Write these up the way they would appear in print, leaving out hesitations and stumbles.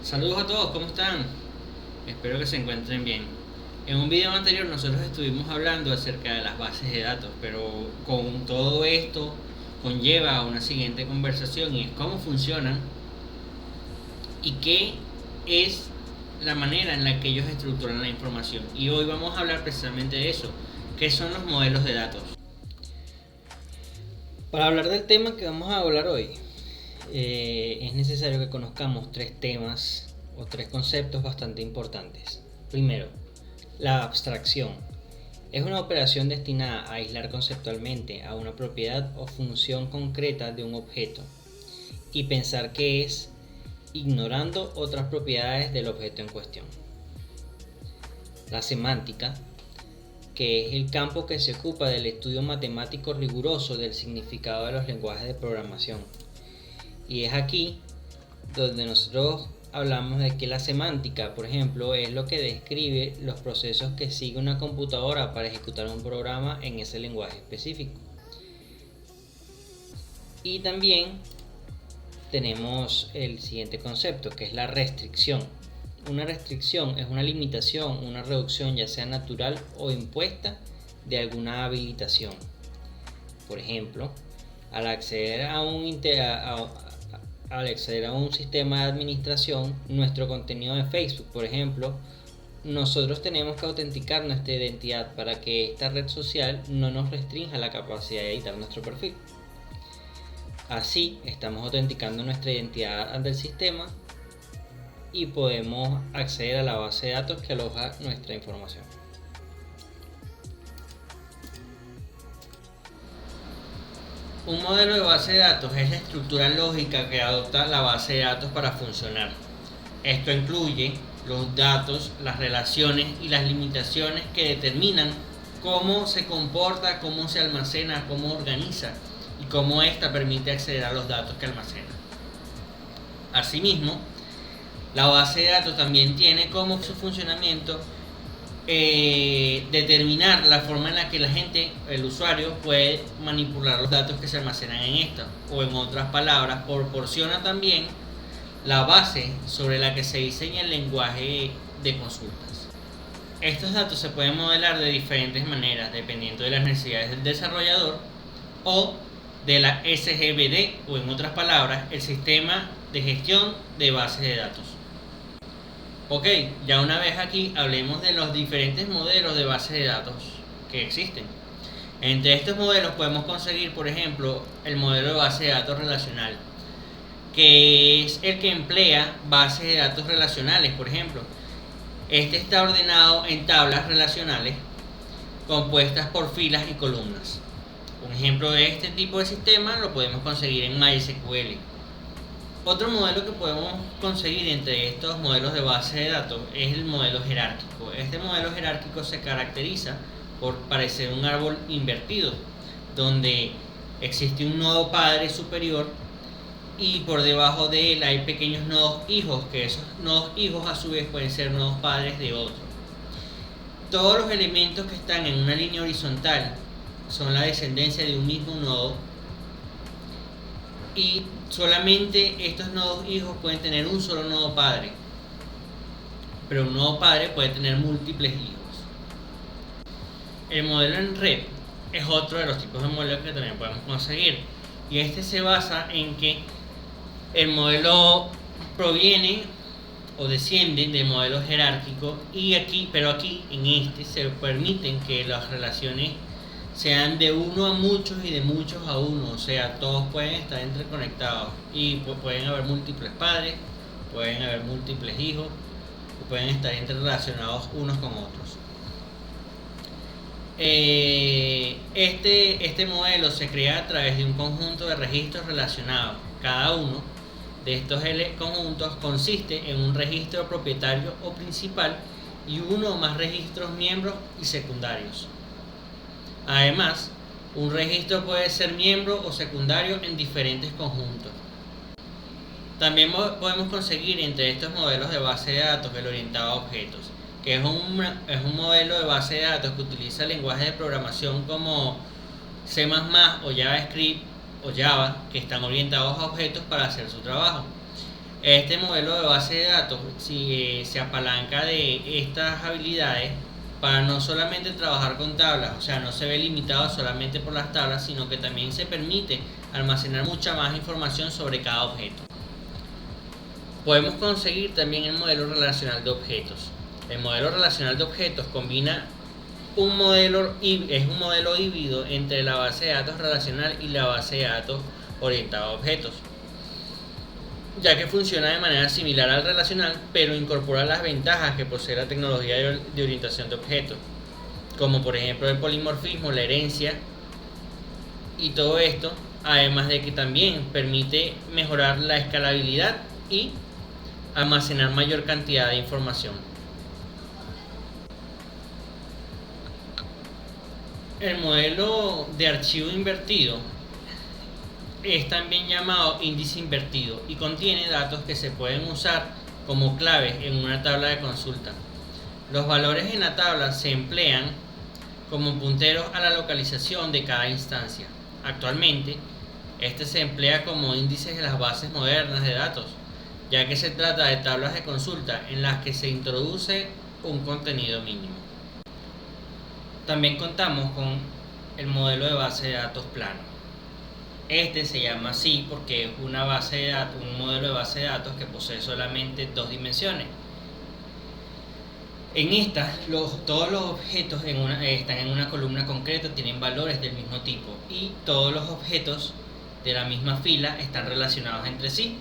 Saludos a todos, ¿cómo están? Espero que se encuentren bien. En un video anterior nosotros estuvimos hablando acerca de las bases de datos, pero con todo esto conlleva a una siguiente conversación y es cómo funcionan y qué es la manera en la que ellos estructuran la información. Y hoy vamos a hablar precisamente de eso, qué son los modelos de datos. Para hablar del tema que vamos a hablar hoy, es necesario que conozcamos tres temas o tres conceptos bastante importantes. Primero, la abstracción. Es una operación destinada a aislar conceptualmente a una propiedad o función concreta de un objeto y pensar qué es, ignorando otras propiedades del objeto en cuestión. La semántica, que es el campo que se ocupa del estudio matemático riguroso del significado de los lenguajes de programación. Y es aquí donde nosotros hablamos de que la semántica, por ejemplo, es lo que describe los procesos que sigue una computadora para ejecutar un programa en ese lenguaje específico. Y también tenemos el siguiente concepto, que es la restricción. Una restricción es una limitación, una reducción ya sea natural o impuesta de alguna habilitación. Por ejemplo, al acceder a un sistema de administración, nuestro contenido de Facebook, por ejemplo, nosotros tenemos que autenticar nuestra identidad para que esta red social no nos restrinja la capacidad de editar nuestro perfil. Así estamos autenticando nuestra identidad ante el sistema y podemos acceder a la base de datos que aloja nuestra información. Un modelo de base de datos es la estructura lógica que adopta la base de datos para funcionar. Esto incluye los datos, las relaciones y las limitaciones que determinan cómo se comporta, cómo se almacena, cómo organiza y cómo ésta permite acceder a los datos que almacena. Asimismo, la base de datos también tiene como su funcionamiento determinar la forma en la que el usuario puede manipular los datos que se almacenan en esta, o en otras palabras, proporciona también la base sobre la que se diseña el lenguaje de consultas. Estos datos se pueden modelar de diferentes maneras dependiendo de las necesidades del desarrollador o de la SGBD, o en otras palabras, el sistema de gestión de bases de datos. Ok, ya una vez aquí hablemos de los diferentes modelos de bases de datos que existen. Entre estos modelos podemos conseguir, por ejemplo, el modelo de base de datos relacional, que es el que emplea bases de datos relacionales, por ejemplo. Este está ordenado en tablas relacionales compuestas por filas y columnas. Un ejemplo de este tipo de sistema lo podemos conseguir en MySQL. Otro modelo que podemos conseguir entre estos modelos de base de datos es el modelo jerárquico. Este modelo jerárquico se caracteriza por parecer un árbol invertido, donde existe un nodo padre superior y por debajo de él hay pequeños nodos hijos, que esos nodos hijos a su vez pueden ser nodos padres de otro. Todos los elementos que están en una línea horizontal son la descendencia de un mismo nodo, y solamente estos nodos hijos pueden tener un solo nodo padre, pero un nodo padre puede tener múltiples hijos. El modelo en red es otro de los tipos de modelos que también podemos conseguir, y este se basa en que el modelo proviene o desciende del modelo jerárquico, pero aquí en este se permiten que las relaciones sean de uno a muchos y de muchos a uno, o sea, todos pueden estar interconectados y pueden haber múltiples padres, pueden haber múltiples hijos, pueden estar interrelacionados unos con otros. Este modelo se crea a través de un conjunto de registros relacionados. Cada uno de estos conjuntos consiste en un registro propietario o principal y uno o más registros miembros y secundarios. Además, un registro puede ser miembro o secundario en diferentes conjuntos. También podemos conseguir entre estos modelos de base de datos el orientado a objetos, que es un modelo de base de datos que utiliza lenguajes de programación como C++ o JavaScript o Java, que están orientados a objetos para hacer su trabajo. Este modelo de base de datos se apalanca de estas habilidades para no solamente trabajar con tablas, o sea, no se ve limitado solamente por las tablas, sino que también se permite almacenar mucha más información sobre cada objeto. Podemos conseguir también el modelo relacional de objetos. El modelo relacional de objetos combina es un modelo híbrido entre la base de datos relacional y la base de datos orientada a objetos, ya que funciona de manera similar al relacional, pero incorpora las ventajas que posee la tecnología de orientación de objetos, como por ejemplo el polimorfismo, la herencia y todo esto, además de que también permite mejorar la escalabilidad y almacenar mayor cantidad de información. El modelo de archivo invertido es también llamado índice invertido y contiene datos que se pueden usar como claves en una tabla de consulta. Los valores en la tabla se emplean como punteros a la localización de cada instancia. Actualmente, este se emplea como índices de las bases modernas de datos, ya que se trata de tablas de consulta en las que se introduce un contenido mínimo. También contamos con el modelo de base de datos plano. Este se llama así porque es una base de datos, un modelo de base de datos que posee solamente dos dimensiones. En esta, todos los objetos están en una columna concreta, tienen valores del mismo tipo y todos los objetos de la misma fila están relacionados entre sí.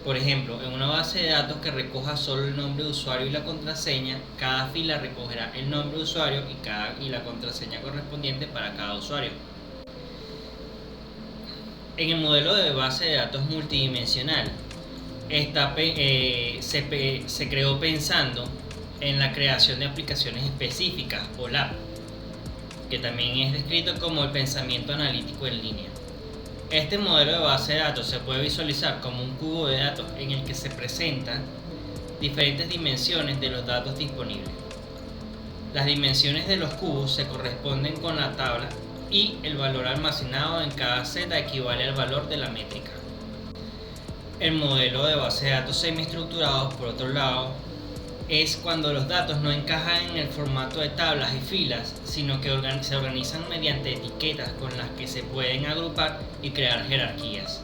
Por ejemplo, en una base de datos que recoja solo el nombre de usuario y la contraseña, cada fila recogerá el nombre de usuario y la contraseña correspondiente para cada usuario. En el modelo de base de datos multidimensional, se creó pensando en la creación de aplicaciones específicas o LAP, que también es descrito como el pensamiento analítico en línea. Este modelo de base de datos se puede visualizar como un cubo de datos en el que se presentan diferentes dimensiones de los datos disponibles. Las dimensiones de los cubos se corresponden con la tabla y el valor almacenado en cada celda equivale al valor de la métrica. El modelo de base de datos semiestructurados, por otro lado, es cuando los datos no encajan en el formato de tablas y filas, sino que se organizan mediante etiquetas con las que se pueden agrupar y crear jerarquías.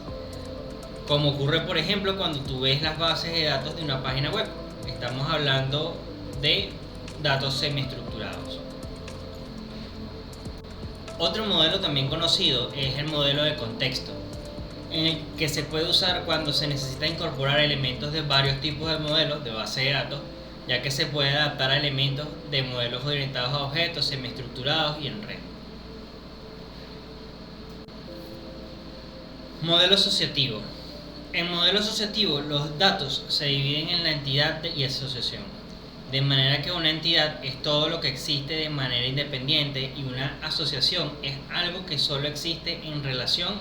Como ocurre, por ejemplo, cuando tú ves las bases de datos de una página web. Estamos hablando de datos semiestructurados. Otro modelo también conocido es el modelo de contexto, en el que se puede usar cuando se necesita incorporar elementos de varios tipos de modelos de base de datos, ya que se puede adaptar a elementos de modelos orientados a objetos, semiestructurados y en red. Modelo asociativo. En modelo asociativo, los datos se dividen en la entidad y asociación, de manera que una entidad es todo lo que existe de manera independiente y una asociación es algo que solo existe en relación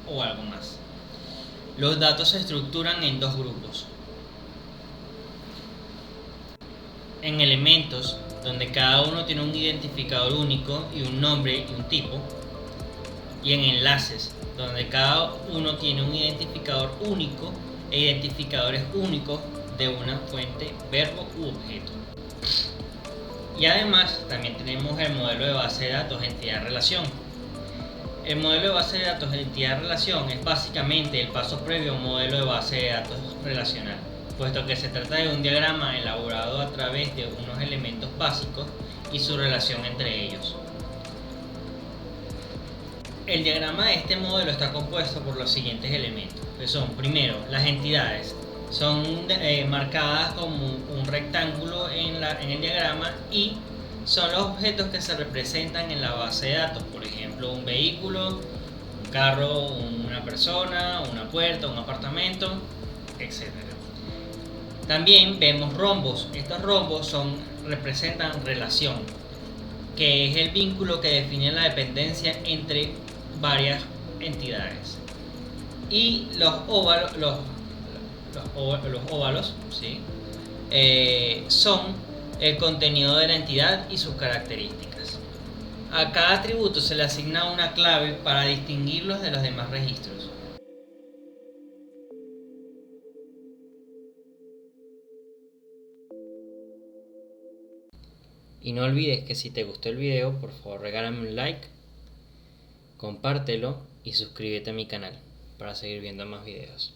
o algo más. Los datos se estructuran en dos grupos: en elementos, donde cada uno tiene un identificador único y un nombre y un tipo, y en enlaces, donde cada uno tiene un identificador único e identificadores únicos de una fuente, verbo u objeto. Y además también tenemos el modelo de base de datos entidad-relación. El modelo de base de datos entidad-relación es básicamente el paso previo a un modelo de base de datos relacional, puesto que se trata de un diagrama elaborado a través de unos elementos básicos y su relación entre ellos. El diagrama de este modelo está compuesto por los siguientes elementos, que son: primero, las entidades son marcadas como un rectángulo en el diagrama y son los objetos que se representan en la base de datos, por ejemplo, un vehículo, un carro, una persona, una puerta, un apartamento, etc. También vemos rombos. Estos rombos representan relación, que es el vínculo que define la dependencia entre varias entidades. Y los óvalos, ¿sí? Son el contenido de la entidad y sus características. A cada atributo se le asigna una clave para distinguirlos de los demás registros. Y no olvides que si te gustó el video, por favor regálame un like, compártelo y suscríbete a mi canal para seguir viendo más videos.